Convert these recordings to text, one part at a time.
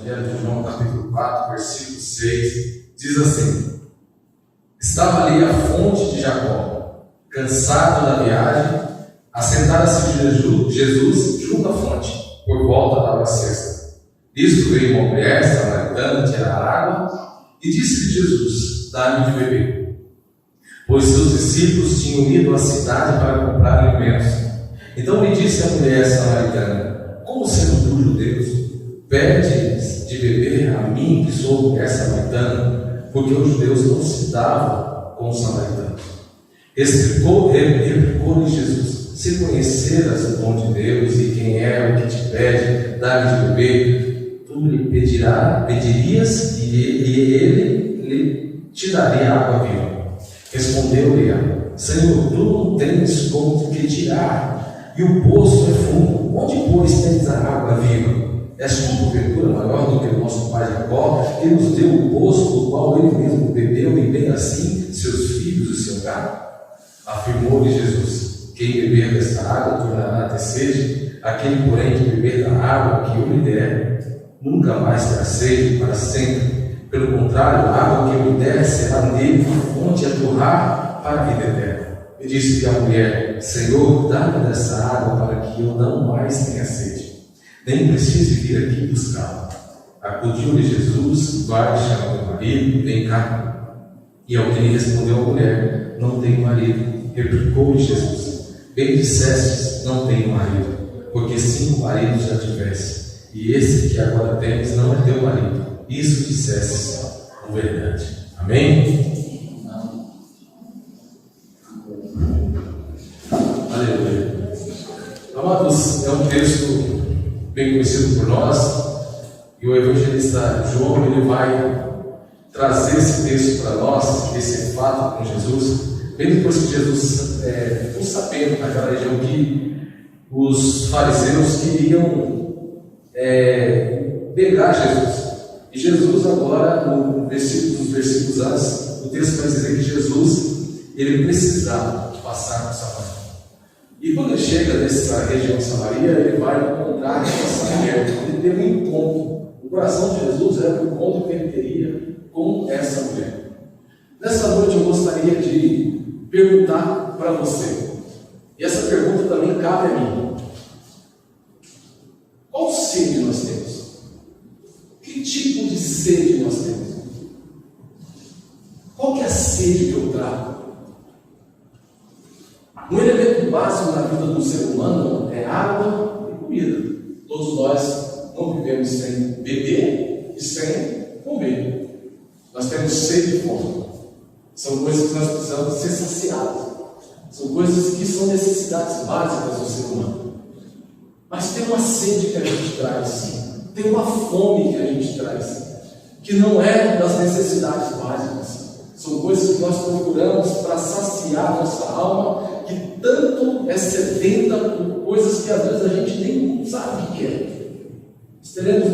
Evangelho de João, capítulo 4, versículo 6, diz assim: estava ali a fonte de Jacó, cansado da viagem, assentara-se Jesus junto à fonte, por volta da hora sexta. Nisto veio uma mulher samaritana tirar água, e disse-lhe Jesus: dá-me de beber. Pois seus discípulos tinham ido à cidade para comprar alimentos. Então lhe disse a mulher samaritana: como sendo tu judeus, pedes de beber a mim, que sou mulher samaritana? Porque os judeus não se davam com os samaritanos. Replicou-lhe Jesus: se conheceras o dom de Deus e quem é o que te pede dar de beber, tu lhe pedirias e ele te daria água viva. Respondeu-lhe ela: Senhor, tu não tens como te tirar, e o poço é fundo. Onde, pois, tens a água viva? És tu, porventura, maior do que o nosso pai Jacó, que nos deu o poço do qual ele mesmo bebeu, e bem assim seus filhos e seu gado? Afirmou-lhe Jesus: quem beber desta água tornará a ter sede, aquele, porém, que beber da água que eu lhe der, nunca mais terá sede para sempre. Pelo contrário, a água que eu lhe der será nele uma fonte a jorrar para a vida eterna. E disse-lhe a mulher: Senhor, dá-me dessa água para que eu não mais tenha sede, nem precise vir aqui buscá-la. Acudiu-lhe Jesus: vai, chama teu marido, vem cá. E ao que lhe respondeu a mulher: não tenho marido. Replicou-lhe Jesus: bem dissestes, não tenho marido, porque 5 maridos já tiveste, e esse que agora tens não é teu marido. Isso dissestes com verdade. Amém? Aleluia. Amados, é um texto bem conhecido por nós, e o evangelista João ele vai trazer esse texto para nós, esse fato com Jesus, bem depois que Jesus ficou sabendo naquela região que os fariseus queriam pegar Jesus. E Jesus agora, nos versículos antes, o texto vai dizer que Jesus ele precisava passar por Samaria. E quando ele chega nessa região de Samaria, ele vai encontrar essa mulher. Ele teve um encontro. O coração de Jesus era o encontro que ele teria com essa mulher. Nessa noite eu gostaria de perguntar para você, e essa pergunta também cabe a mim: qual sede nós temos? Que tipo de sede nós temos? Qual que é a sede que eu trago? Um elemento básico na vida do ser humano é água e comida. Todos nós não vivemos sem beber e sem comer. Nós temos sede e fome. São coisas que nós precisamos ser saciados. São coisas que são necessidades básicas do ser humano. Mas tem uma sede que a gente traz, tem uma fome que a gente traz, que não é das necessidades básicas. São coisas que nós procuramos para saciar nossa alma, que tanto é sedenta por coisas que às vezes a gente nem sabe o que é.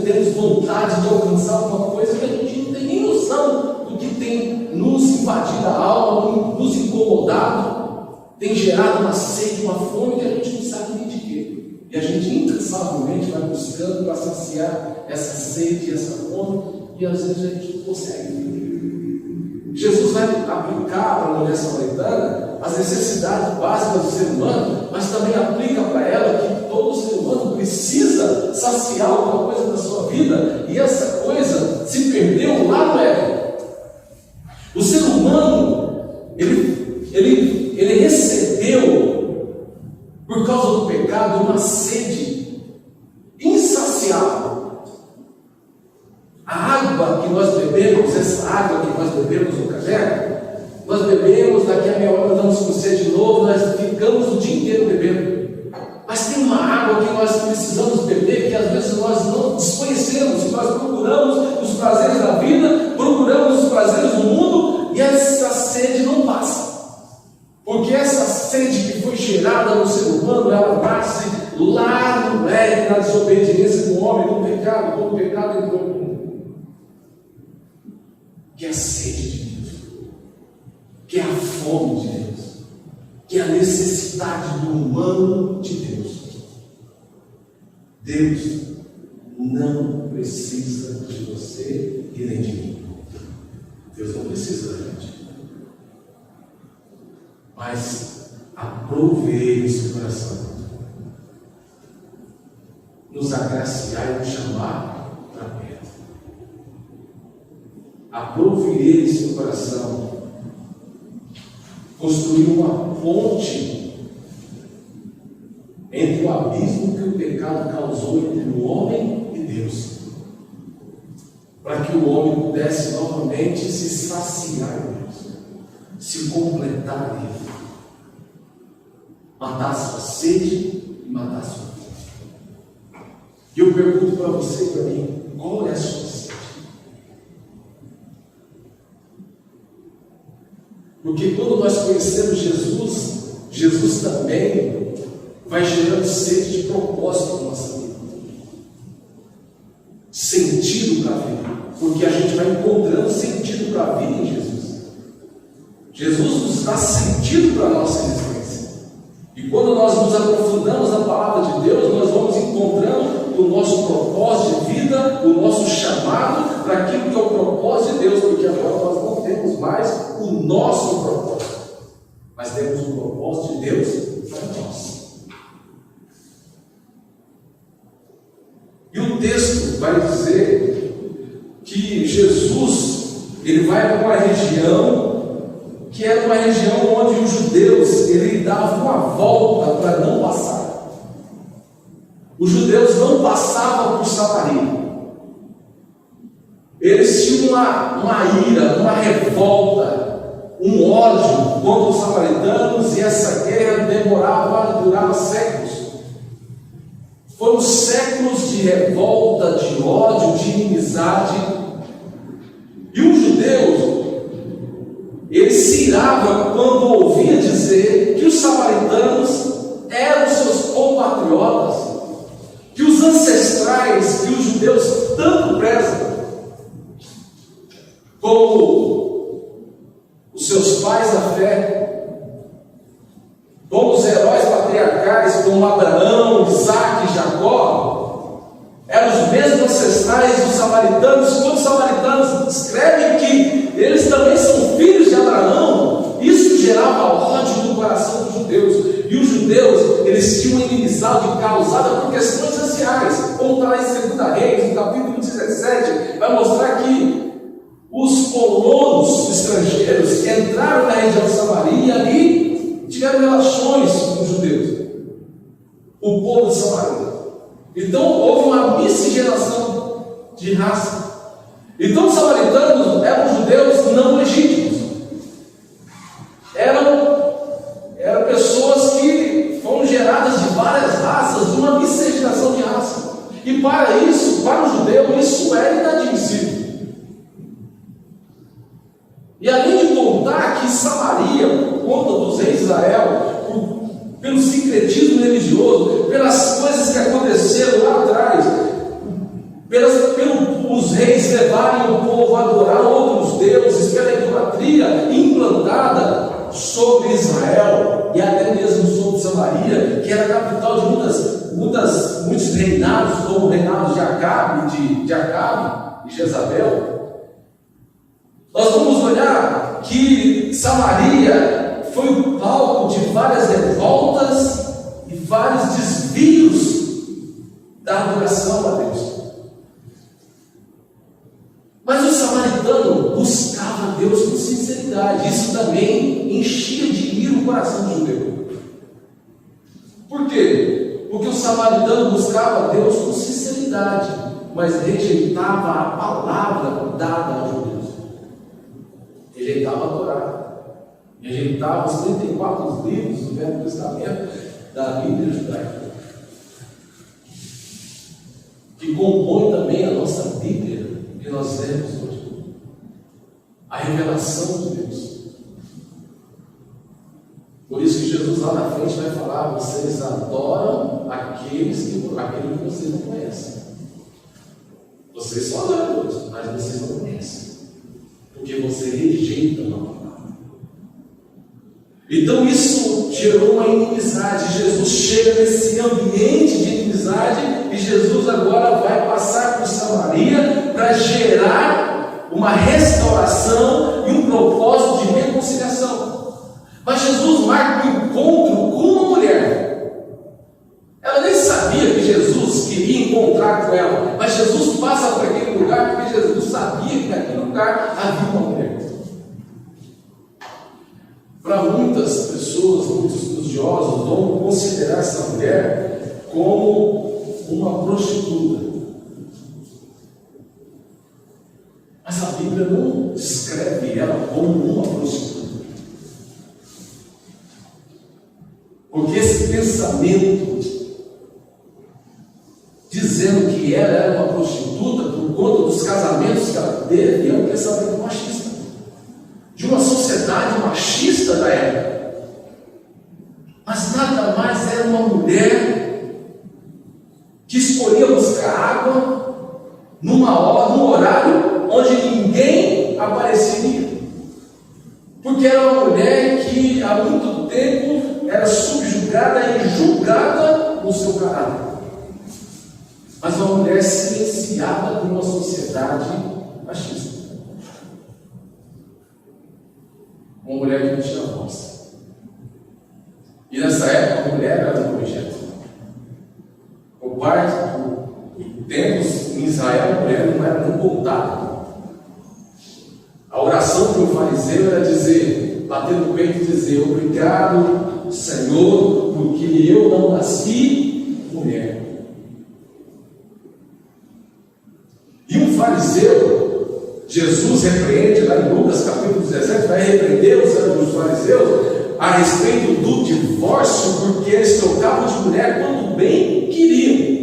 Temos vontade de alcançar alguma coisa que a gente não tem nem noção do que tem nos invadido a alma, nos incomodado, tem gerado uma sede, uma fome que a gente não sabe nem de quê. E a gente incansavelmente vai buscando para saciar essa sede, essa fome, e às vezes a gente não consegue. Jesus vai aplicar para a mulher samaritana as necessidades básicas do ser humano, mas também aplica para ela que todo ser humano precisa saciar alguma coisa da sua vida, e essa coisa se perdeu lá no Éden. O ser humano, ele recebeu, por causa do pecado, uma sede insaciável. A água que nós bebemos, essa água que nós bebemos no caverna, nós bebemos, daqui a meia hora nós estamos com sede de novo, nós ficamos o dia inteiro bebendo. Mas tem uma água que nós precisamos beber, que às vezes nós não desconhecemos, nós procuramos os prazeres da vida, procuramos os prazeres do mundo, e essa sede não passa. Porque essa sede que foi gerada no ser humano, ela nasce lá no Éden, na desobediência do homem, no pecado, quando o pecado entrou no mundo. Que é a sede de Deus, que é a fome de Deus, que é a necessidade do humano de Deus. Deus não precisa de você e nem de mim. Deus não precisa da gente. Mas aprove Ele em seu coração nos agraciar e nos chamar para perto. Aprove Ele em seu coração construir uma ponte entre o abismo que o pecado causou entre o homem e Deus, para que o homem pudesse novamente se saciar em Deus, se completar nele, matar a sua sede e matar a sua fome. E eu pergunto para você e para mim, qual é a sua sede? Porque quando nós conhecemos Jesus, Jesus também vai gerando sede de propósito na nossa vida, sentido para a vida, porque a gente vai encontrando sentido para a vida em Jesus. Jesus nos dá sentido para a nossa existência, e quando nós nos aprofundamos na palavra de Deus, nós vamos encontrando o nosso propósito de vida, o nosso chamado para aquilo que é o propósito de Deus, porque agora nós não temos mais o nosso propósito, mas temos o propósito de Deus para nós. E o texto vai dizer que Jesus, ele vai para uma região que era uma região onde os judeus, ele dava uma volta para não passar. Os judeus não passavam por Samaria. Eles tinham uma ira, uma revolta, um ódio contra os samaritanos, e essa guerra durava séculos. Foram séculos de revolta, de ódio, de inimizade. E os judeus, ele se irava quando ouvia dizer que os samaritanos eram seus compatriotas, que os ancestrais que os judeus tanto prezam, como os seus pais da fé, como os heróis patriarcais, como Abraão, Isaac e Jacó, eram os mesmos ancestrais dos samaritanos. Quando os samaritanos escrevem que eles também são filhos de Abraão, isso gerava ódio no coração dos judeus. E os judeus, eles tinham uma inimizade causada por questões raciais. Como está lá em 2 Reis, no capítulo 17, vai mostrar que os colonos estrangeiros entraram na região de Samaria e tiveram relações com os judeus, o povo de Samaria. Então houve uma miscigenação de raça. Então os samaritanos eram judeus não legítimos, eram pessoas que foram geradas de várias raças, de uma miscigenação de raça. E para isso, para o judeu, isso era inadmissível. E além de contar que Samaria, por conta dos reis de Israel, pelo sincretismo religioso, pelas coisas que aconteceram lá atrás, pelos reis levarem o povo a adorar outros deuses, pela idolatria implantada sobre Israel e até mesmo sobre Samaria, que era a capital de muitos reinados, como o reinado de Acabe e Jezabel. Nós vamos olhar que Samaria foi o palco de várias revoltas e vários desvios da adoração a Deus. Mas o samaritano buscava Deus com sinceridade. Isso também enchia de ira o coração do judeu. Por quê? Porque o samaritano buscava Deus com sinceridade, mas rejeitava a palavra dada aos judeus. Rejeitava a Torá, rejeitava os 34 livros do Velho Testamento da Bíblia judaica, que compõe também a nossa Bíblia que nós lemos hoje, a revelação de Deus. Por isso que Jesus lá na frente vai falar: vocês adoram aquele que vocês não conhecem. Vocês são adoradores, mas vocês não conhecem, porque você rejeita a palavra. Então isso gerou uma inimizade. Jesus chega nesse ambiente de inimizade e Jesus agora vai passar Maria para gerar uma restauração e um propósito de reconciliação. Mas Jesus marca um encontro com uma mulher. Ela nem sabia que Jesus queria encontrar com ela, mas Jesus passa por aquele lugar porque Jesus sabia que naquele lugar havia uma mulher. Para muitas pessoas, muitos estudiosos vão considerar essa mulher como uma prostituta. Mas a Bíblia não descreve ela como uma prostituta. Porque esse pensamento dizendo que ela era uma prostituta por conta dos casamentos que ela teve é um pensamento machista, de uma sociedade machista da época. Mas nada mais era uma mulher que escolhia buscar água num horário onde ninguém apareceria, porque era uma mulher que há muito tempo era subjugada e julgada no seu caráter, mas uma mulher silenciada por uma sociedade machista, uma mulher que não tinha voz. E nessa época a mulher era um objeto. Por tempos em Israel, a mulher não era nem contada. A oração de um fariseu era dizer, bater no peito e dizer: obrigado, Senhor, porque eu não nasci mulher. E um fariseu, Jesus repreende lá em Lucas capítulo 17, vai repreender os fariseus a respeito do divórcio, porque eles trocavam de mulher quando bem queriam.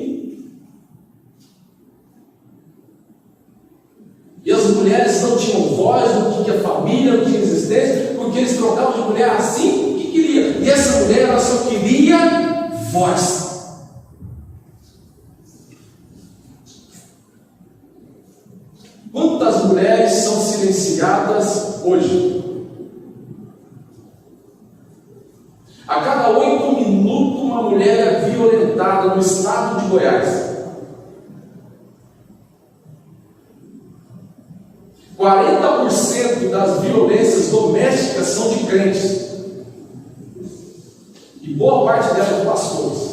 E as mulheres não tinham voz, não tinha família, não tinha existência, porque eles trocavam de mulher assim que queria. E essa mulher, ela só queria voz. Quantas mulheres são silenciadas hoje? A cada 8 minutos uma mulher é violentada no estado de Goiás. 40% das violências domésticas são de crentes. E boa parte delas de pastores.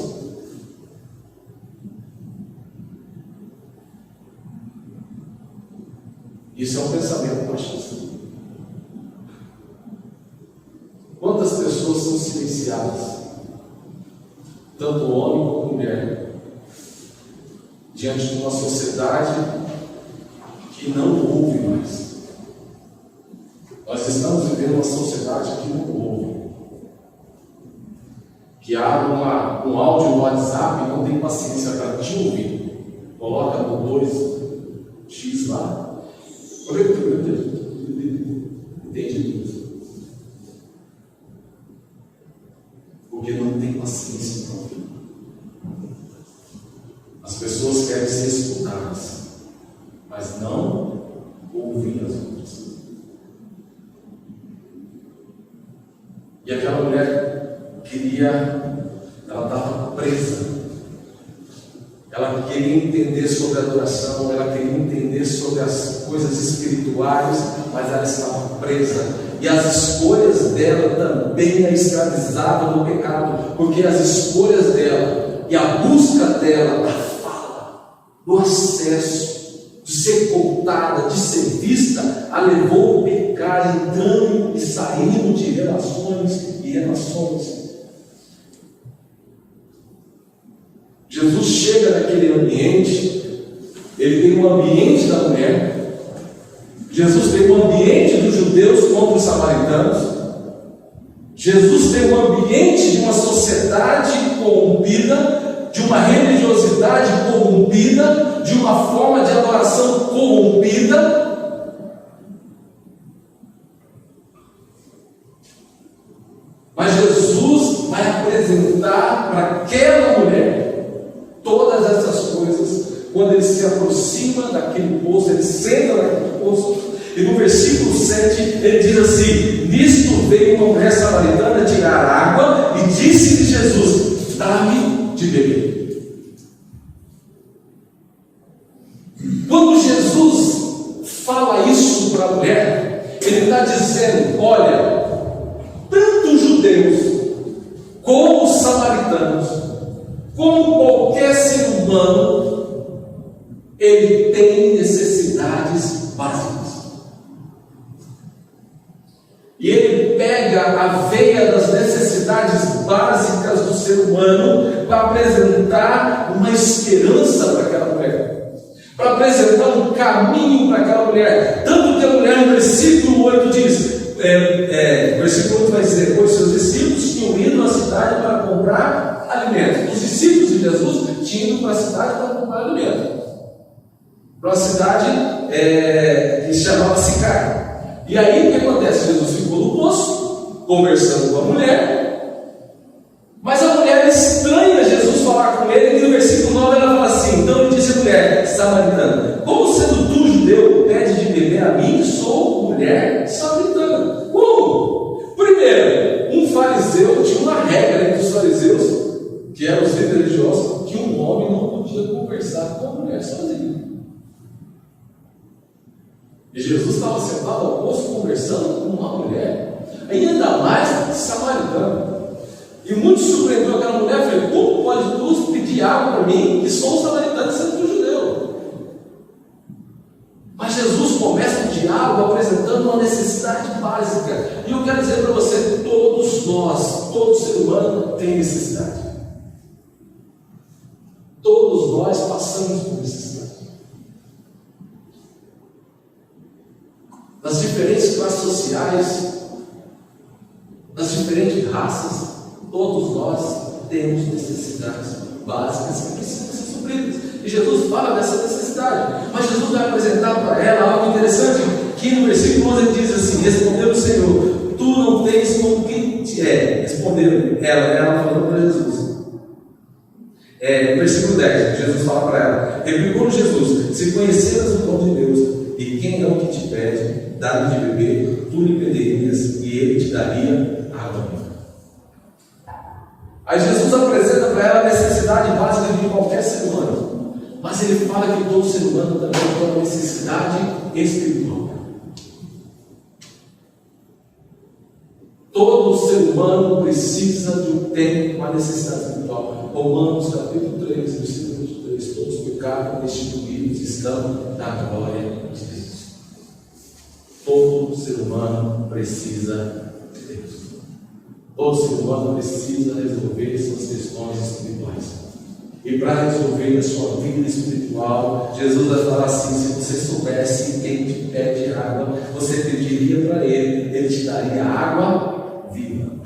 Isso é um pensamento machista. Quantas pessoas são silenciadas, tanto homem como mulher, diante de uma sociedade que não ouve mais? Nós estamos vivendo uma sociedade que não ouve, que abre um áudio no WhatsApp e não tem paciência para te ouvir, coloca no 2x lá, entende? Porque não tem paciência para ouvir. As pessoas querem ser escutadas, mas não ouvir as outras. E aquela mulher ela estava presa. Ela queria entender sobre a adoração, ela queria entender sobre as coisas espirituais, mas ela estava presa. E as escolhas dela também a escravizavam no pecado, porque as escolhas dela e a busca dela da fala, do acesso, de ser contada, de ser vista, a levou a pecar, entrando e saindo de relações e relações. Jesus chega naquele ambiente, ele tem um ambiente da mulher, Jesus tem um ambiente dos judeus contra os samaritanos, Jesus tem um ambiente de uma sociedade corrompida, de uma religiosidade corrompida, de uma forma de adoração corrompida. Mas Jesus vai apresentar para aquela mulher todas essas coisas quando ele se aproxima daquele poço, ele senta naquele poço, e no versículo 7 ele diz assim: nisto veio uma mulher samaritana tirar água, e disse-lhe Jesus: dá-me de beber. Quando mulher, ele está dizendo: olha, tanto os judeus, como os samaritanos, como qualquer ser humano, ele tem necessidades básicas. E ele pega a veia das necessidades básicas do ser humano para apresentar uma esperança para aquela mulher, para apresentar um caminho para aquela mulher. Tanto que a mulher, no versículo 8 diz, versículo 8 vai dizer: pois seus discípulos tinham ido à cidade para comprar alimento. Os discípulos de Jesus tinham ido para a cidade para comprar alimento, para uma cidade que se chamava Sicar. E aí o que acontece? Jesus ficou no poço, conversando com a mulher, mas a mulher estranha Jesus falar com ele, e no versículo 9 ela fala assim: então ele disse à mulher samaritana: como sendo tu judeu, pede de beber a mim, que sou mulher samaritana? Como? Primeiro, um fariseu tinha uma regra entre os fariseus, que eram os líderes religiosos, que um homem não podia conversar com a mulher sozinho. E Jesus estava sentado ao poço conversando com uma mulher, ainda mais samaritana. E muito surpreendeu aquela mulher. Falei: como pode tu pedir água para mim, que sou samaritano, sendo tu judeu? Mas Jesus começa o diálogo apresentando uma necessidade básica. E eu quero dizer para você: todos nós, todo ser humano tem necessidade. Todos nós passamos por necessidade. Nas diferentes classes sociais, nas diferentes raças, todos nós temos necessidades básicas que precisam ser supridas. E Jesus fala dessa necessidade. Mas Jesus vai apresentar para ela algo interessante, que no versículo 11 ele diz assim: respondeu o Senhor: tu não tens com quem te é. Respondeu ela falando para Jesus. No versículo 10, Jesus fala para ela: replicou Jesus: se conheceras o dom de Deus, e quem é o que te pede, dá-lhe de beber, tu lhe pedirias, e ele te daria água viva. Aí Jesus apresenta para ela a necessidade básica de qualquer ser humano, mas ele fala que todo ser humano também tem uma necessidade espiritual. Todo ser humano precisa de um tempo, uma necessidade espiritual. Romanos capítulo 3, versículo 23: todos pecaram, destituídos estão da glória de Deus. Todo ser humano precisa de Deus. Todo ser humano precisa resolver suas questões espirituais. E para resolver a sua vida espiritual, Jesus vai falar assim: se você soubesse quem te pede água, você pediria para ele te daria água viva.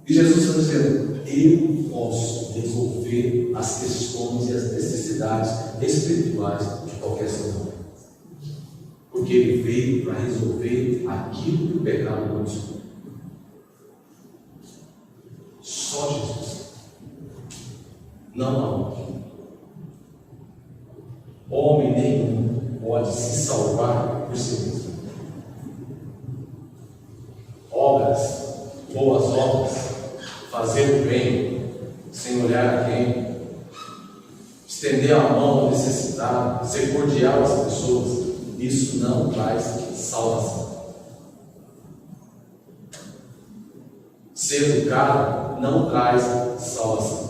E Jesus está dizendo: eu posso resolver as questões e as necessidades espirituais de qualquer ser humano. Porque ele veio para resolver aquilo que o pecado não resolveu. Só Jesus. Não há outro. Homem nenhum pode se salvar por si mesmo. Obras, boas obras, fazer o bem, sem olhar a quem, estender a mão ao necessitado, ser cordial às pessoas, isso não traz salvação. Ser educado não traz salvação.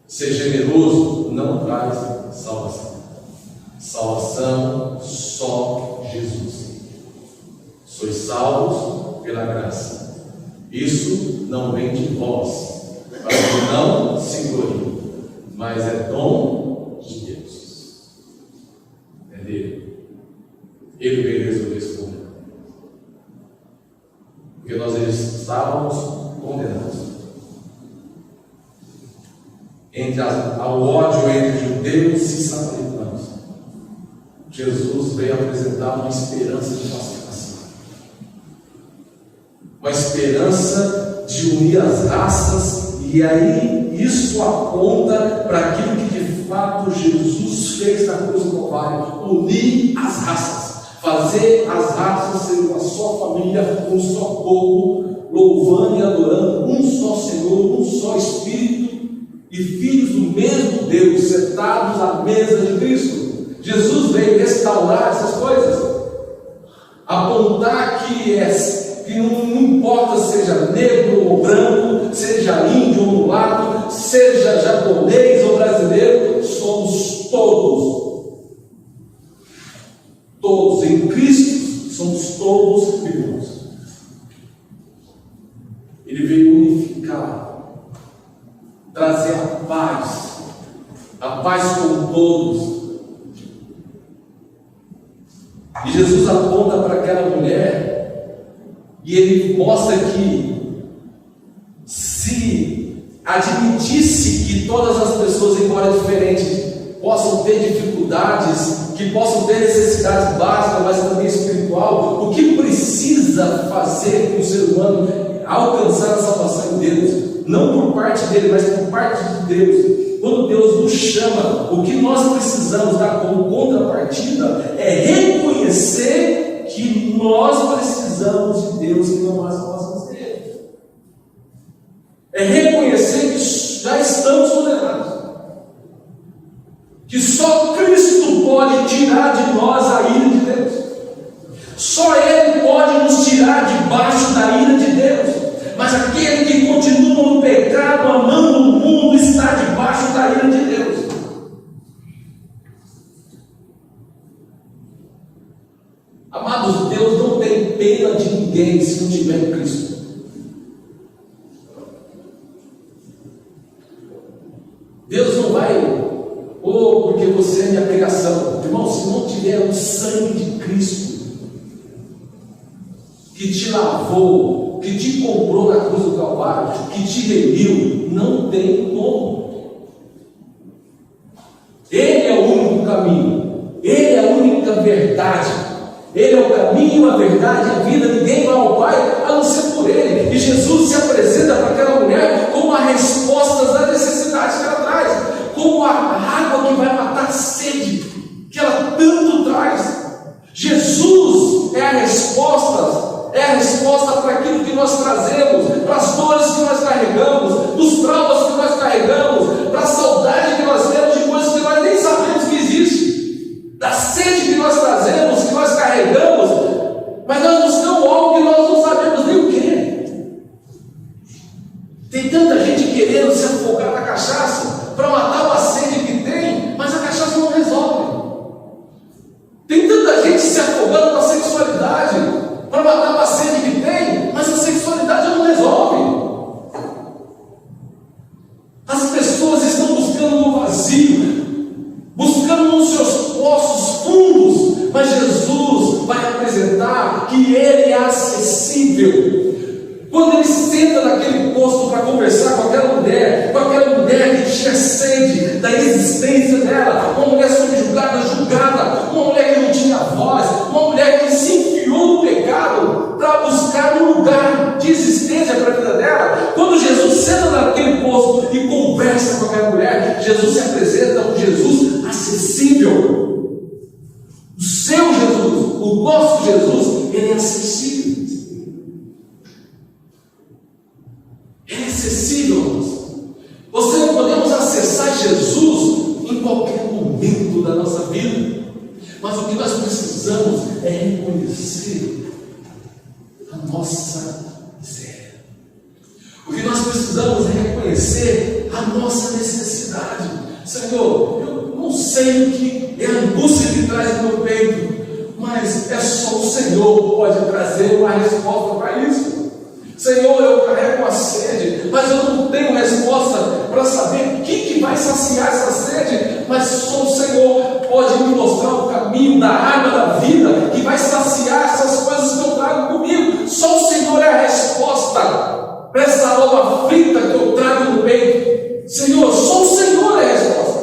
Ser generoso não traz salvação. Salvação só Jesus. Sois salvos pela graça. Isso não vem de vós, para que não se glorie, mas é dom de Deus. É dele. Ele veio resolver esse problema. Porque nós estávamos condenados. Ao ódio entre judeus e samaritanos, Jesus veio apresentar uma esperança de pacificação, uma esperança de unir as raças, e aí isso aponta para aquilo que de fato Jesus fez na cruz do Calvário: unir as raças, fazer as raças serem uma só família, um só povo, louvando e adorando um só Senhor, um só Espírito, e filhos do mesmo Deus, sentados à mesa de Cristo. Jesus veio restaurar essas coisas, apontar que não importa seja negro ou branco, seja índio ou mulato, seja japonês ou brasileiro, somos todos em Cristo, somos todos irmãos. Ele veio unificar, trazer a paz com todos. E Jesus aponta para aquela mulher e ele mostra que se admitisse que todas as pessoas, embora diferentes, possam ter dificuldades, que possam ter necessidades básicas, mas também espiritual, o que precisa fazer com o ser humano alcançar a salvação em Deus, não por parte dele, mas por parte de Deus. Quando Deus nos chama, o que nós precisamos dar como contrapartida é reconhecer que nós precisamos de Deus e não nós possamos ter. É reconhecer que já estamos condenados, que só Cristo pode tirar de nós a ira de Deus. Só Ele pode nos tirar debaixo da ira de Deus. Mas aquele que continua no pecado, amando o mundo, está debaixo da ira de Deus. Amados, Deus não tem pena de ninguém se não tiver em Cristo. Deus não vai, porque você é minha pregação. Irmão, se não tiver o sangue de Cristo, que te lavou, que te comprou na cruz do Calvário, que te remiu, não tem como. Ele é o único caminho, Ele é a única verdade, Ele é o caminho, a verdade e a vida. Ninguém vai ao Pai a não ser por Ele. E Jesus se apresenta para aquela mulher como a resposta das necessidades que ela traz, como a água que vai matar a sede que ela tanto traz. Jesus é a resposta para aquilo que nós trazemos, para as dores que nós carregamos, dos traumas que nós carregamos, para a saudade que nós temos de coisas que nós nem sabemos que existe, da sede que nós trazemos, que nós carregamos, mas nós buscamos algo que nós não sabemos nem o que é. Tem tanta gente querendo se afogar na cachaça para matar uma sede que tem, mas a cachaça não resolve. Tem tanta gente se afogando na sexualidade para matar uma sede que tem, mas a sexualidade não resolve. As pessoas estão buscando no vazio, buscando nos seus poços fundos, mas Jesus vai apresentar que Ele é acessível. Quando Ele senta naquele posto para conversar com aquela mulher que tinha sede da existência dela, uma mulher subjugada, julgada, uma mulher que não tinha voz, uma mulher que se enfiou no pecado para buscar um lugar de existência para a vida dela. Quando Jesus senta naquele posto e conversa com aquela mulher, Jesus se apresenta como Jesus acessível. O seu Jesus, o nosso Jesus, Ele é acessível. Ele é acessível, irmãos. Você não podemos acessar Jesus em qualquer momento da nossa vida, mas o que nós precisamos é reconhecer a nossa miséria. O que nós precisamos é reconhecer a nossa necessidade. Senhor, eu não sei o que é a angústia que traz no meu peito, mas é só o Senhor que pode trazer uma resposta para isso. Senhor, eu carrego uma sede, mas eu não tenho resposta para saber o que vai saciar essa sede, mas só o Senhor pode me mostrar o caminho da água da vida que vai saciar essas coisas que eu trago comigo. Só o Senhor é a resposta para essa alma frita que eu trago no peito. Senhor, só o Senhor é a resposta.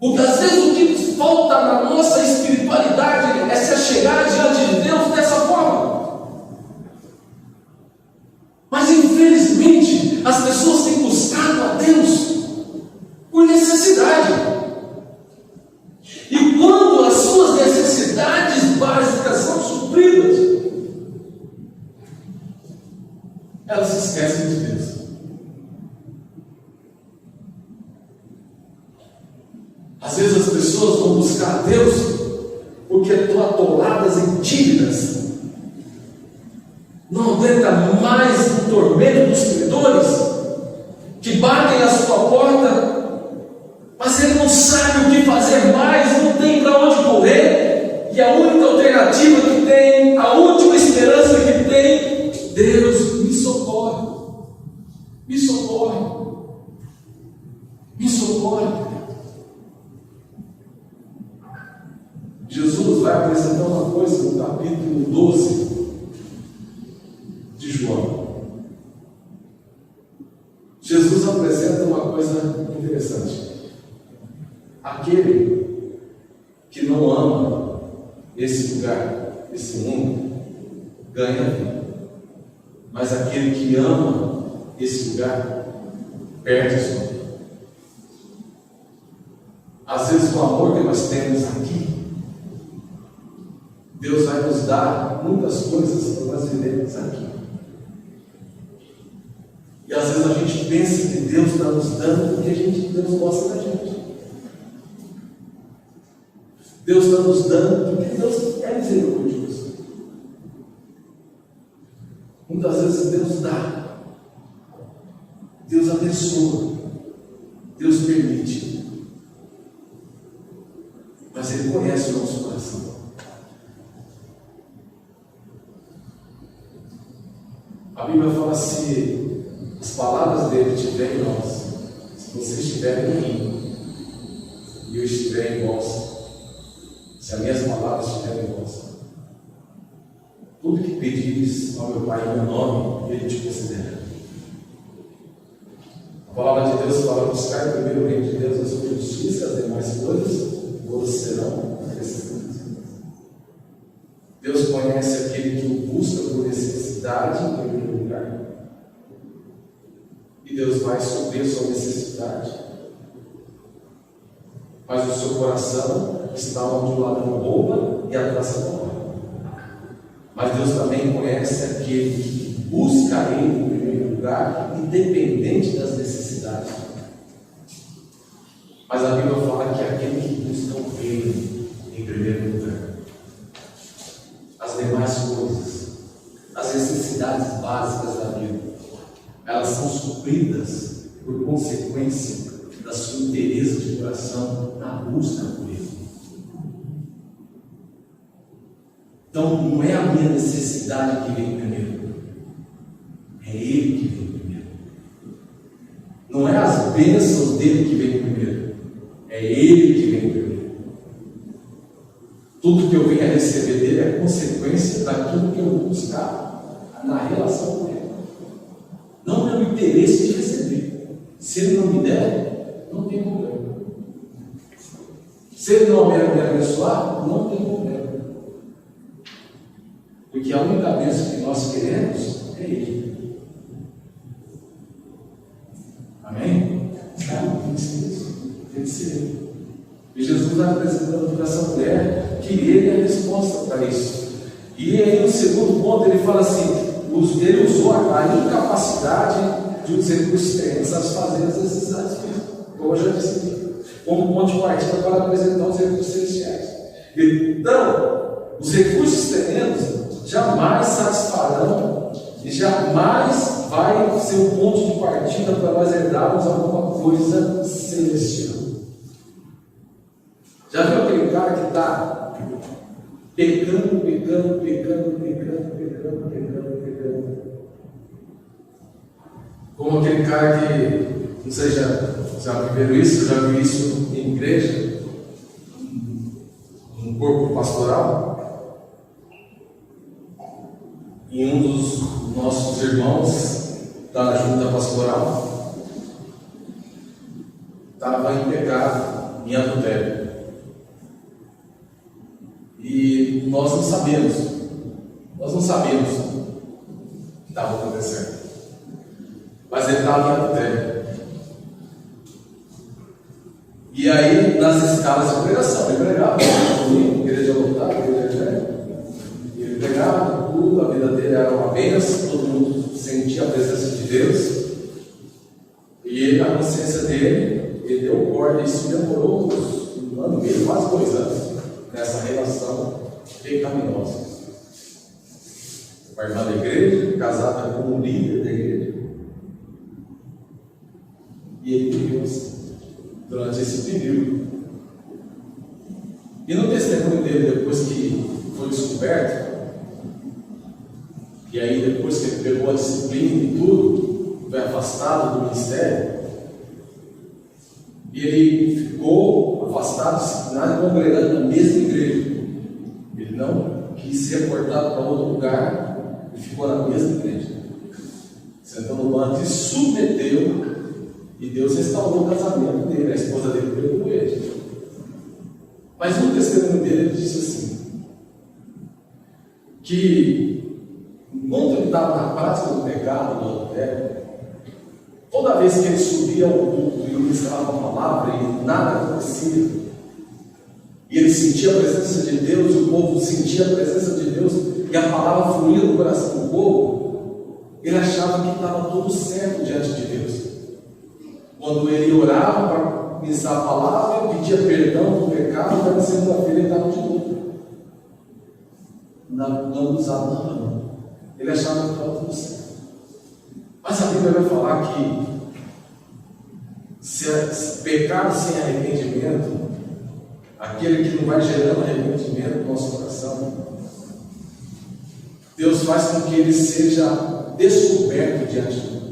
Porque às vezes o que falta na nossa espiritualidade é se chegar diante de Deus dessa forma. Mas infelizmente as pessoas têm buscado a Deus por necessidade. E quando as suas necessidades básicas são supridas, elas se esquecem de Deus. Às vezes as pessoas vão buscar a Deus porque estão atoladas em dívidas, não aguenta mais o tormento dos credores que batem a sua porta, mas ele não sabe o que fazer mais, não tem para onde correr, e a única alternativa que tem, a última esperança que tem: Deus, me socorre, me socorre, me socorre. Jesus vai apresentar uma coisa no capítulo 12 de João. Jesus apresenta uma coisa interessante. Aquele que não ama esse lugar, esse mundo, ganha a vida. Mas aquele que ama esse lugar, perde a sua vida. Às vezes o amor que nós temos aqui, Deus vai nos dar muitas coisas para nós vivermos aqui. E às vezes a gente pensa que Deus está nos dando porque Deus gosta da gente. Deus está nos dando porque Deus é misericordioso. Muitas vezes Deus dá, Deus abençoa, Deus permite, mas Ele conhece o nosso coração. A Bíblia fala: se as palavras dele estiverem em nós, se vocês estiverem em mim e eu estiver em vós, se as minhas palavras estiverem em vós, tudo que pedires ao meu Pai em meu nome, Ele te concederá. A palavra de Deus fala: buscar primeiro o reino de Deus, a sua justiça, as demais coisas serão acrescentadas. Deus conhece aquele que o busca por necessidade em primeiro lugar, e Deus vai suprir a sua necessidade, mas o seu coração está onde o ladrão rouba e a traça rouba. Mas Deus também conhece aquele que busca Ele em primeiro lugar, independente das necessidades. Mas a Bíblia fala que é aquele que busca o reino em primeiro lugar. As demais coisas, as necessidades básicas da vida, elas são supridas por consequência da sua inteireza de coração na busca por Ele. Então não é a minha necessidade que vem primeiro, é Ele que vem primeiro. Não é as bênçãos dele que vem primeiro, é Ele que vem primeiro. Tudo que eu venho a receber dele é consequência daquilo que eu vou buscar na relação com Ele. Não é o interesse de receber. Se Ele não me der, não tem problema. Se Ele não me abençoar, não tem problema. Porque a única bênção que nós queremos é Ele. Amém? Tem que ser isso. Tem que ser Ele. E Jesus está apresentando para essa mulher que Ele é a resposta para isso. E aí, no segundo ponto, ele fala assim: ele usou a incapacidade de os recursos terrenos satisfazer as necessidades físicas, como eu já disse aqui, como ponto de partida para apresentar os recursos celestiais. Então, os recursos terrenos jamais satisfarão e jamais vai ser um ponto de partida para nós herdarmos alguma coisa celestial. Já viu aquele cara que está pecando? Como aquele cara que, não sei, já viveram isso, já viu isso em igreja, um corpo pastoral, e um dos nossos irmãos da junta pastoral estava em pecado, em adultério. E nós não sabemos o que estava acontecendo, mas ele estava em adultério. E aí, nas escalas de pregação, ele pregava, igreja lotada, igreja velha, ele pregava tudo, a vida dele era uma bênção, todo mundo sentia a presença de Deus, e ele, na consciência dele, ele deu corda, isso demorou um ano e meio, quase 2 anos, nessa relação pecaminosa. Uma irmã da igreja, casada com um líder da igreja. E ele viveu assim, durante esse período. E no testemunho dele, depois que foi descoberto, e aí depois que ele pegou a disciplina e tudo, foi afastado do ministério, e ele ficou afastado, disciplinado, congregando na mesma igreja. Ele não quis ser reportado para outro lugar, ele ficou na mesma igreja. Sentou no banco e submeteu, e Deus restaurou o casamento dele, a esposa dele veio com ele. Mas no testemunho dele, ele disse assim, que enquanto ele estava na prática do pecado, do adultério, toda vez que ele subia ao culto e ministrava a palavra e nada acontecia, e ele sentia a presença de Deus, e o povo sentia a presença de Deus, e a palavra fluía no coração do povo, ele achava que estava tudo certo diante de Deus. Quando ele orava para ministrar a palavra, pedia perdão do pecado, na segunda-feira ele estava de novo. Não usava nada, não. Ele achava que estava tudo certo. Mas a Bíblia vai falar que se pecado sem arrependimento, aquele que não vai gerando arrependimento no nosso coração, Deus faz com que ele seja descoberto diante de Deus,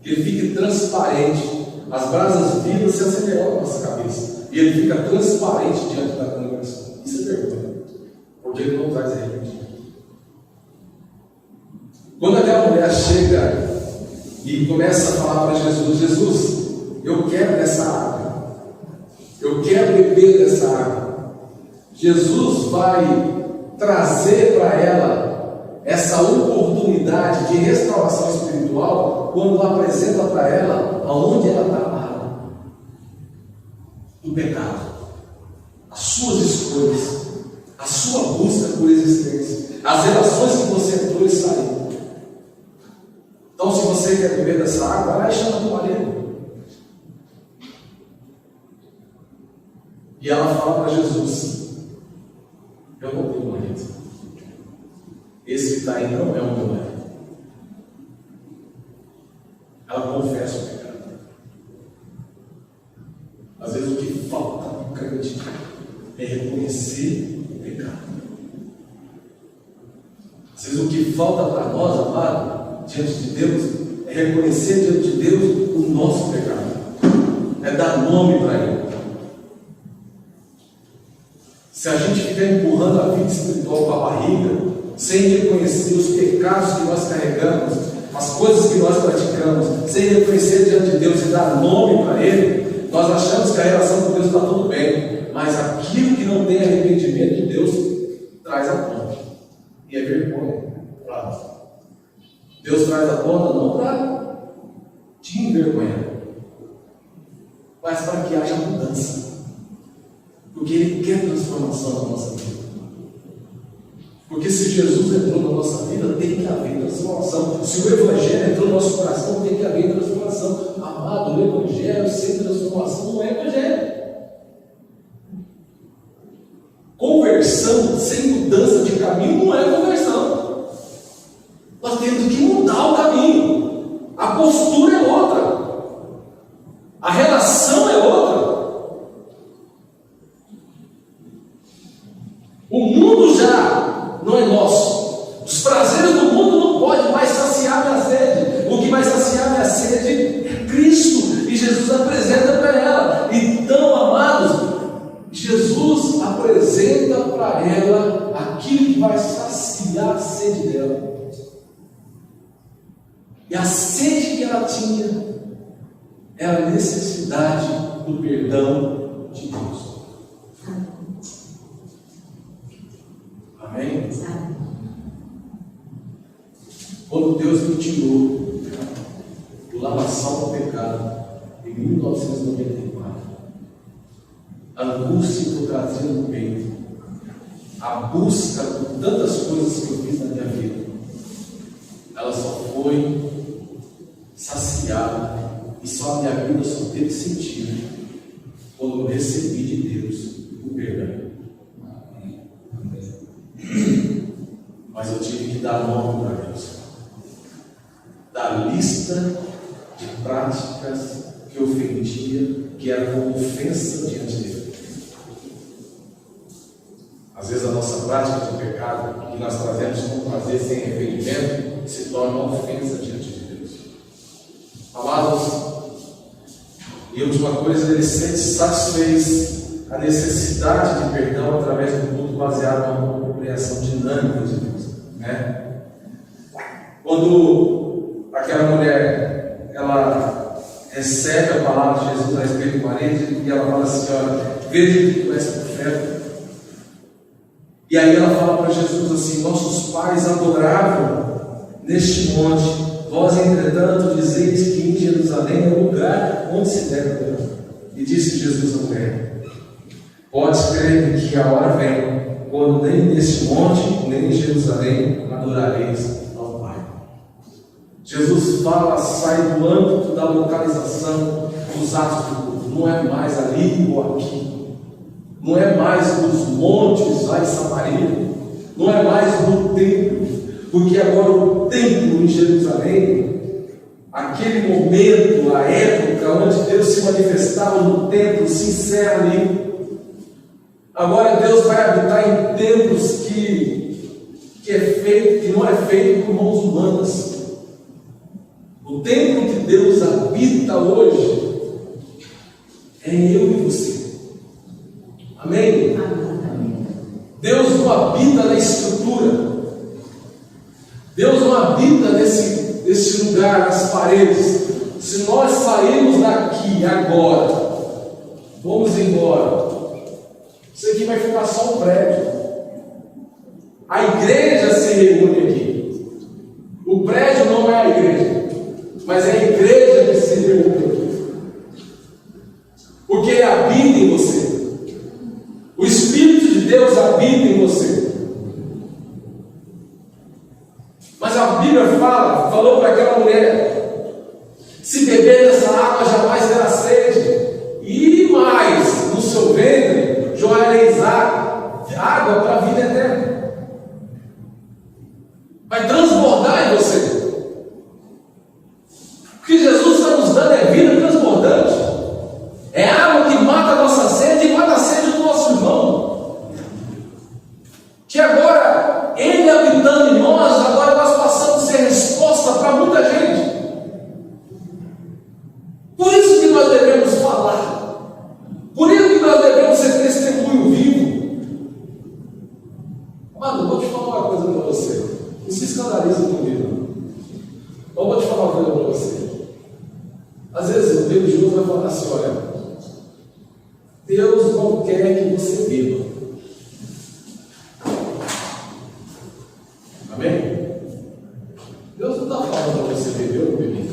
que ele fique transparente. As brasas vivas se aceleram na nossa cabeça e ele fica transparente diante da congregação. Isso é vergonha, porque ele não traz arrependimento. Quando aquela mulher chega e começa a falar para Jesus: Jesus, eu quero dessa água, eu quero beber dessa água. Jesus vai trazer para ela essa oportunidade de restauração espiritual quando apresenta para ela aonde ela está amarrada do pecado, as suas escolhas, a sua busca por existência, as relações que você entrou e saiu. Então, se você quer beber dessa água, vai lá e chama a toalha. E ela fala para Jesus: eu não tenho marido. Esse que está aí não é o meu marido. Ela confessa o pecado. Às vezes o que falta para o crente é reconhecer o pecado. Às vezes o que falta para nós, amado, diante de Deus, é reconhecer diante de Deus o nosso pecado. É dar nome para Ele. Se a gente ficar empurrando a vida espiritual com a barriga, sem reconhecer os pecados que nós carregamos, as coisas que nós praticamos, sem reconhecer diante de Deus e dar nome para Ele, nós achamos que a relação com Deus está tudo bem, mas aquilo que não tem arrependimento, Deus traz à tona, e é vergonha para nós. Deus traz à tona não para te envergonhar, mas para que haja mudança, porque Ele quer transformação na nossa vida. Porque se Jesus entrou na nossa vida, tem que haver transformação. Se o Evangelho entrou no nosso coração, tem que haver transformação. Amado, o Evangelho sem transformação não é Evangelho. Conversão sem mudança de caminho não é conversão. Nós temos que mudar o caminho. A postura é outra. A relação é outra. O mundo já não é nosso. Os prazeres do mundo não podem mais saciar minha sede. O que vai saciar minha sede é Cristo. E Jesus apresenta para ela. Então, amados, Jesus apresenta para ela aquilo que vai saciar a sede dela. E a sede que ela tinha era a necessidade do perdão de Deus. Amém? Quando Deus me tirou do lamaçal do pecado em 1994, a angústia que eu trazia no peito, a busca por tantas coisas que eu fiz na minha vida, ela só foi saciada e só a minha vida só teve sentido quando quando eu recebi de Deus o perdão. Mas eu tive que dar nome para Deus. Da lista de práticas que ofendia, que era como ofensa diante de Deus. Às vezes a nossa prática de pecado, que nós trazemos com prazer sem arrependimento, se torna uma ofensa diante de Deus. Amados, e a última coisa, ele satisfez a necessidade de perdão através do culto baseado numa compreensão dinâmica de Deus. Né? Quando aquela mulher, ela recebe a palavra de Jesus a respeito do marido, e ela fala assim: olha, veja que tu és profeta. E aí ela fala para Jesus assim: nossos pais adoravam neste monte, vós entretanto dizeis que em Jerusalém é o lugar onde se deve adorar. E disse Jesus à mulher: podes crer que a hora vem, quando nem neste monte, nem em Jerusalém adorareis ao Pai. Jesus fala, sai do âmbito da localização dos atos do culto. Não é mais ali ou aqui. Não é mais nos montes lá em Samaria. Não é mais no templo. Porque agora o templo em Jerusalém, aquele momento, a época onde Deus se manifestava no templo, se encerra ali. Agora Deus vai habitar em templos que não é feito por mãos humanas. O templo que Deus habita hoje é eu e você. Amém? Deus não habita na estrutura. Deus não habita nesse lugar, nas paredes. Se nós sairmos daqui agora, vamos embora, isso aqui vai ficar só um prédio. A igreja se reúne aqui. O prédio não é a igreja, mas é a igreja que se reúne aqui. Porque Ele habita em você. O Espírito de Deus habita em você. Mas a Bíblia falou para aquela mulher: se beber dessa água jamais terá sede, e mais, no seu ventre jorrareis água para a vida eterna. Vai transbordar em você. O que Jesus está nos dando é vida transbordante. É água que mata a nossa sede e mata a sede do nosso irmão. Que agora, Ele habitando em nós, agora nós passamos a ser resposta para muita gente. Por isso que nós devemos falar. Por isso que nós devemos ser testemunho vivo. Mano, eu vou te falar uma coisa para você. Não se escandaliza comigo. Eu vou te falar uma coisa para você. Às vezes o religioso vai falar assim: olha, Deus não quer que você beba. Amém? Deus não está falando para você beber ou beber.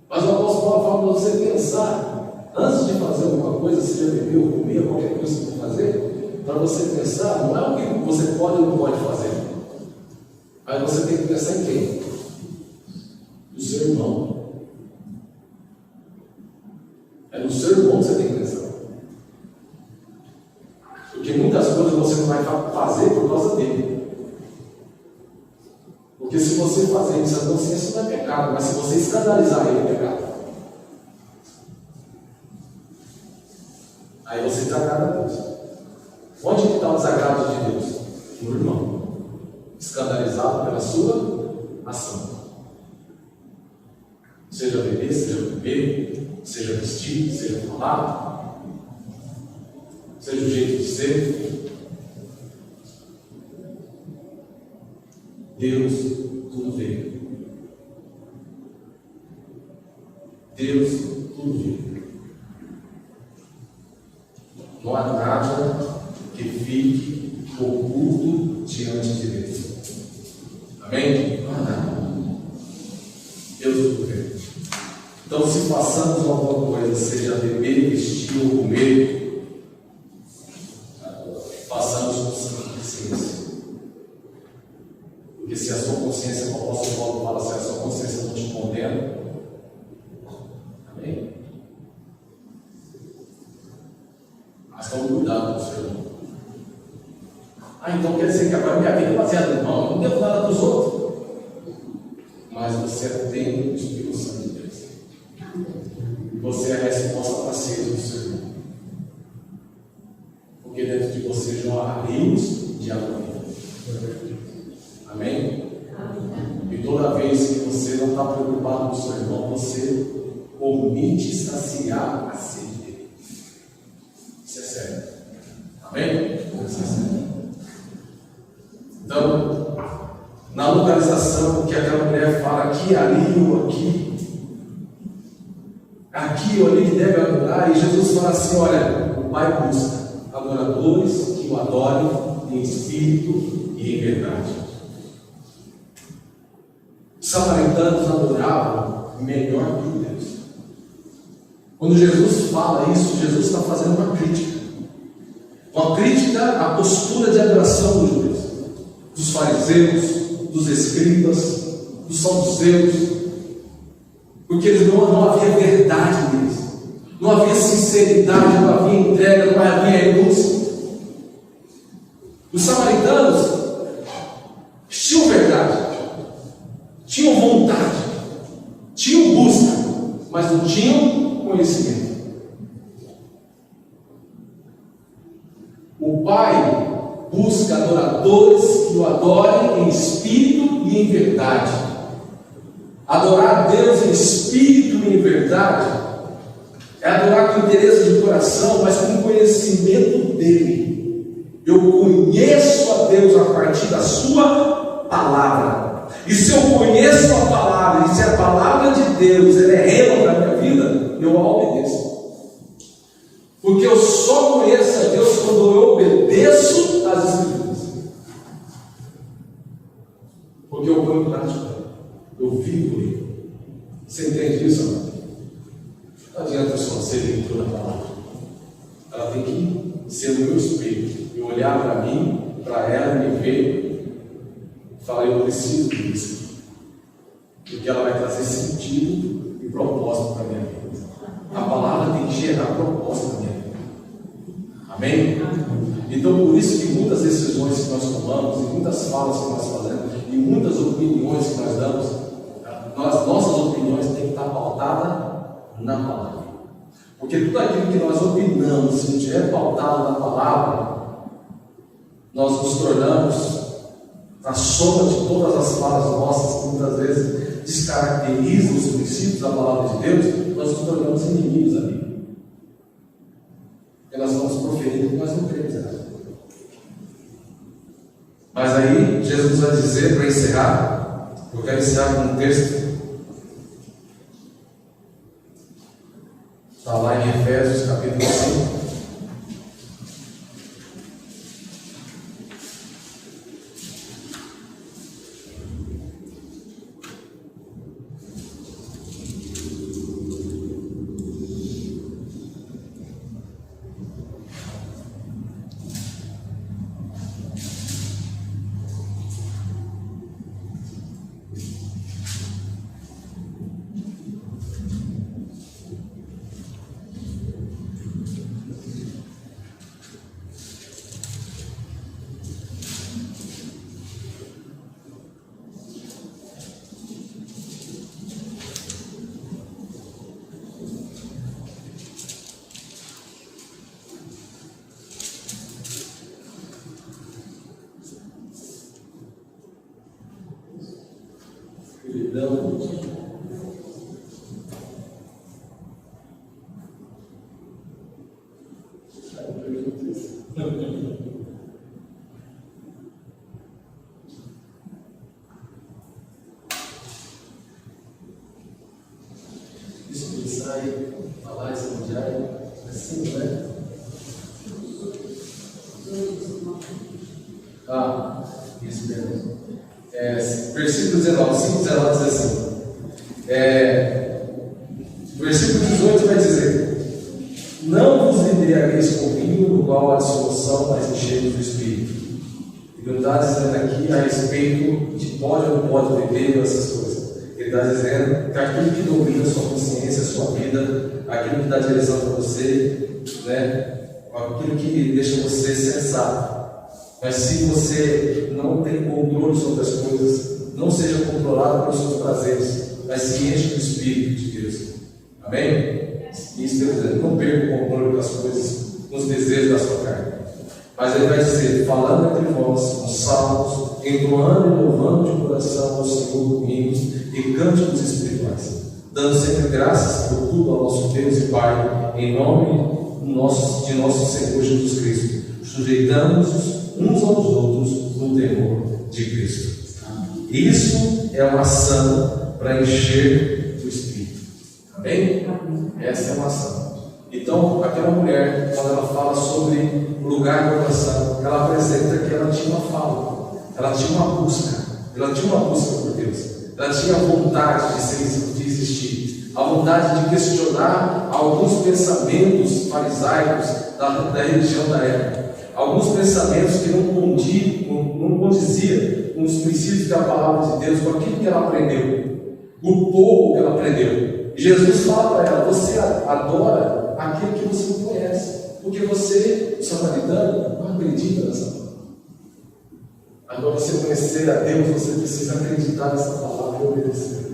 Mas o apóstolo Paulo fala para você pensar, antes de fazer alguma coisa, seja beber ou comer, qualquer coisa que você for fazer, para você pensar, não é o que você pode ou não pode fazer, mas você tem que pensar em quem? No seu irmão. É no seu irmão que você tem que pensar. Porque muitas coisas você não vai fazer por causa dele. Porque se você fazer isso, a consciência não é pecado, mas se você escandalizar ele, é pecado. Aí você desagrada a Deus. Onde que está o desagrado de Deus? No irmão. Escandalizado pela sua ação. Seja beber, seja comer, seja vestir, seja falar, seja o jeito de ser. Deus tudo vê. Deus tudo vê. Não há nada que fique oculto diante de Deus. Amém? Não há nada. Deus tudo vê. Então, se passamos alguma coisa, seja beber, vestir ou comer, façamos com consciência. Porque se a sua consciência, como o apóstolo Paulo fala, se a sua consciência não te condena, mas você é templo do Espírito Santo de Deus. E você é a resposta para a sede do seu irmão. Porque dentro de você jorra rios de água viva. Amém? E toda vez que você não está preocupado com o seu irmão, você omite saciar a sede dele. Isso é sério. Amém? Isso é sério. Então, na localização que aquela mulher fala, aqui, ali ou aqui ou ali que deve adorar, e Jesus fala assim: olha, o Pai busca adoradores que o adorem em espírito e em verdade. Os samaritanos adoravam melhor que Deus. Quando Jesus fala isso, Jesus está fazendo uma crítica à postura de adoração dos judeus, dos fariseus, dos escribas, dos saduceus, porque eles não havia verdade neles, não havia sinceridade, não havia entrega, não havia renúncia. Os samaritanos tinham verdade, tinham vontade, tinham busca, mas não tinham conhecimento. O Pai busca adoradores que o adorem em espírito e em verdade. Adorar a Deus em espírito e em verdade é adorar com interesse de coração, mas com conhecimento dele. Eu conheço a Deus a partir da sua palavra. E se eu conheço a palavra, e se a palavra de Deus ela é rema para a minha vida, eu a obedeço. Porque eu só conheço a Deus quando eu obedeço às Escrituras. Porque eu ponho em prática, eu vivo ele. Você entende isso, amor? Não adianta só ser leitura da palavra. Ela tem que ser o meu espelho. Eu olhar para mim, para ela, me ver, falar: eu preciso disso. Porque ela vai trazer sentido e propósito para a minha vida. A palavra tem que gerar propósito na minha vida. Amém? Então, por isso que muitas decisões que nós tomamos, e muitas falas que nós fazemos, e muitas opiniões que nós damos, nossas opiniões têm que estar pautadas na palavra. Porque tudo aquilo que nós opinamos, se não estiver pautado na palavra, nós nos tornamos a soma de todas as falas nossas, que muitas vezes descaracterizam os princípios da palavra de Deus, nós nos tornamos inimigos ali. Porque nós vamos proferindo o que nós não cremos. Mas aí Jesus vai dizer, para encerrar, eu quero encerrar com um texto. Está lá em Efésios capítulo 5. Expressar e falar esse mundial assim, né? Isso mesmo. Versículo 19, 5:19 diz assim. Versículo 18 vai dizer: não vos embriagueis com vinho, no qual há dissolução, mas enchei-vos do Espírito. Ele não está dizendo aqui a respeito de pode ou não pode beber, essas coisas. Ele está dizendo que aquilo que domina a sua consciência, a sua vida, aquilo que dá direção para você, né? Aquilo que deixa você sensato. Mas se você não tem controle sobre as coisas, não seja controlado pelos seus prazeres, mas se enche do Espírito de Deus. Amém? Isso Deus diz, não perca o controle das coisas, nos desejos da sua carne. Mas ele vai dizer, falando entre vós, com salmos, entoando e louvando de coração ao Senhor com hinos e cânticos espirituais, dando sempre graças por tudo ao nosso Deus e Pai, em nome de nosso Senhor Jesus Cristo, sujeitando-nos uns aos outros no temor de Cristo. Isso é uma ação para encher o Espírito. Amém? Essa é uma ação. Então, aquela mulher, quando ela fala sobre o lugar de oração, ela apresenta que ela tinha uma fala, ela tinha uma busca por Deus, ela tinha vontade de existir, a vontade de questionar alguns pensamentos farisaicos da religião da época, alguns pensamentos que não condiziam com os princípios da palavra de Deus, com aquilo que ela aprendeu, o pouco que ela aprendeu. E Jesus fala para ela: você adora aquilo que você não conhece, porque você, o samaritano, não acredita nessa palavra. Agora, você conhecer a Deus, você precisa acreditar nessa palavra e obedecer.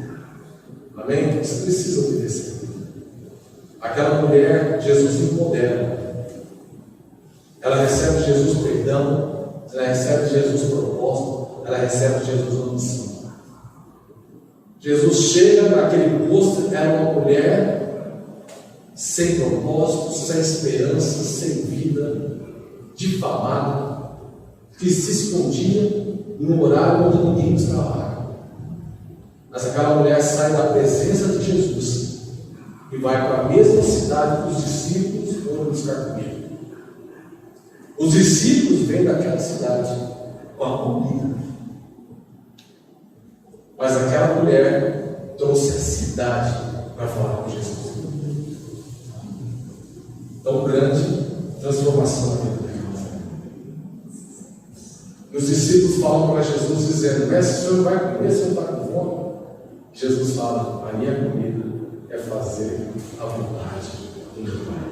Amém? Você precisa obedecer. Aquela mulher, Jesus empodera. Ela recebe de Jesus perdão, ela recebe de Jesus propósito, ela recebe de Jesus missão. Jesus chega naquele posto, era uma mulher sem propósito, sem esperança, sem vida, difamada, que se escondia num horário onde ninguém buscava. Mas aquela mulher sai da presença de Jesus e vai para a mesma cidade que os discípulos foram buscar comida. Os discípulos vêm daquela cidade com a comida, mas aquela mulher trouxe a cidade para falar com Jesus. Tão grande transformação na vida dela. Os discípulos falam para Jesus dizendo: mestre, o senhor vai comer, o senhor está com fome? Jesus fala: a minha comida é fazer a vontade do meu Pai.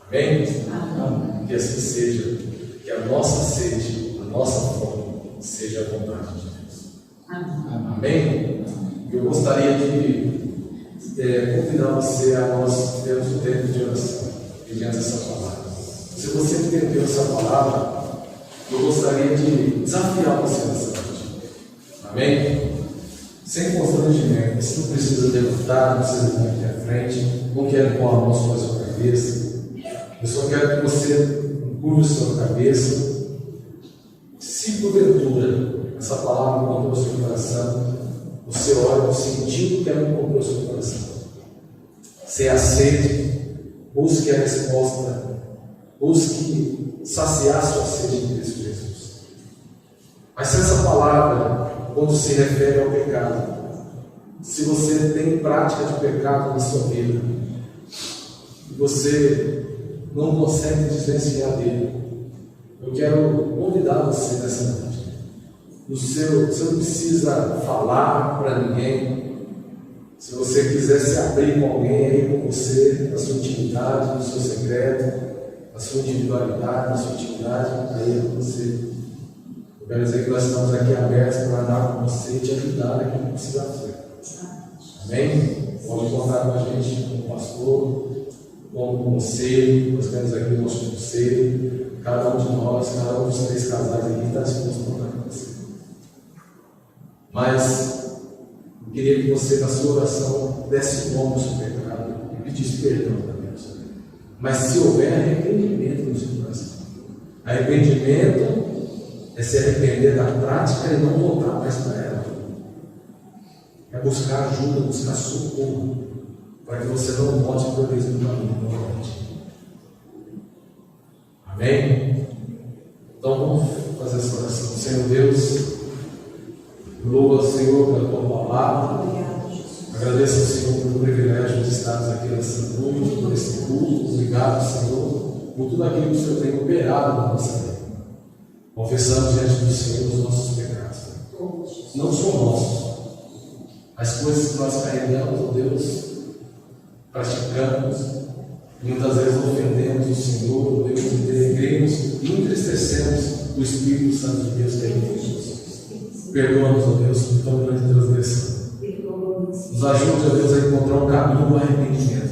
Amém? Amém? Que assim seja, que a nossa sede, a nossa fome seja a vontade de Deus. Amém? Eu gostaria de convidar você a nós termos um tempo de oração mediante essa palavra. Se você entendeu essa palavra, eu gostaria de desafiar você nessa noite. Amém? Sem constrangimento. Você não precisa levantar, não precisa vir aqui à frente, não quero pôr a mão sobre a sua cabeça. Eu só quero que você curve a sua cabeça. Se porventura essa palavra não encontrou o seu coração, você olha no sentido que ela encontrou o seu coração. Você aceite, busque a resposta, busque saciar sua sede em Cristo Jesus. Mas se essa palavra, quando se refere ao pecado, se você tem prática de pecado na sua vida, e você não consegue desvencilhar dele, eu quero convidar você nessa noite. Você não precisa falar para ninguém. Se você quiser se abrir com alguém aí com você, na sua intimidade, no seu secreto, na sua individualidade, na sua intimidade, aí é com você. Eu quero dizer que nós estamos aqui abertos para andar com você e te ajudar naquilo que precisa fazer. Amém? Pode contar com a gente, como pastor, como conselho. Nós temos aqui o nosso conselho. Cada um de nós, cada um dos 3 casais aqui está disposto a contar com você. Mas eu queria que você, na sua oração, desse nome ao seu pecado e pedisse perdão para Deus. Mas se houver arrependimento no seu coração, arrependimento é se arrepender da prática e não voltar mais para ela. É buscar ajuda, buscar socorro, para que você não volte para o mesmo caminho novamente. Amém? Então vamos fazer essa oração. Senhor Deus, louvo ao Senhor pela tua palavra. Agradeço ao Senhor pelo privilégio de estarmos aqui nessa noite, por esse culto. Obrigado, Senhor, por tudo aquilo que o Senhor tem operado na nossa vida. Confessamos diante do Senhor os nossos pecados. Não são nossos. As coisas que nós carregamos, ó Deus, praticamos, muitas vezes ofendemos o Senhor, ó Deus, e denegrimos e entristecemos o Espírito Santo de Deus que é em nós. Perdoa-nos, ó Deus, por tão grande transgressão. Nos ajude, ó Deus, a encontrar um caminho do arrependimento.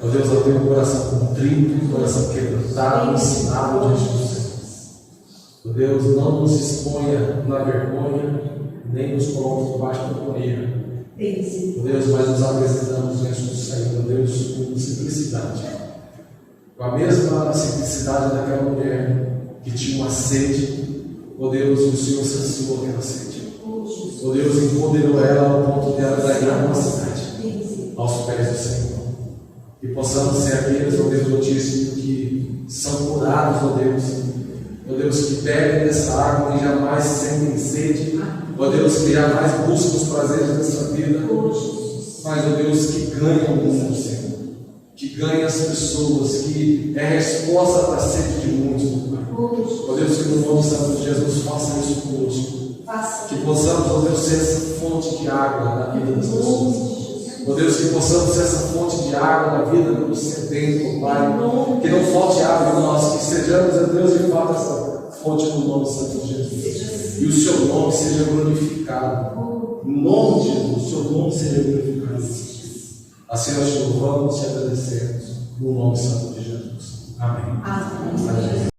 Ó Deus, a ter um coração contrito, um coração quebrantado, ensinado diante do Senhor. Ó Deus, não nos exponha na vergonha, nem nos coloque debaixo da agonia. Ó Deus, mas nos apresentamos diante do Senhor, ó Deus, com simplicidade. Com a mesma simplicidade daquela mulher que tinha uma sede, ó Deus, o Senhor saciou aquela sede. Ó Deus, empoderou ela ao ponto de ela ganhar uma cidade aos pés do Senhor. E possamos ser aqueles, ó Deus, notícias que são curados, ó Deus, que bebem dessa água e jamais sentem sede, ó Deus, que jamais buscam os prazeres dessa vida, mas, ó Deus, que ganham o mundo, Senhor, que ganha as pessoas, que é resposta para a sede de muitos, ó Deus, que no nome santo de Jesus faça isso conosco, que possamos, ó Deus, ser essa fonte de água na vida das pessoas. Ó Deus, que possamos ser essa fonte de água na vida do sedento, Pai. Que não falte água em nós, que sejamos, ó Deus, de fato, essa fonte no nome santo de Jesus. E o seu nome seja glorificado. No nome de Jesus, o seu nome seja glorificado. Assim nós te louvamos e te agradecemos. No nome santo de Jesus. Amém. Amém.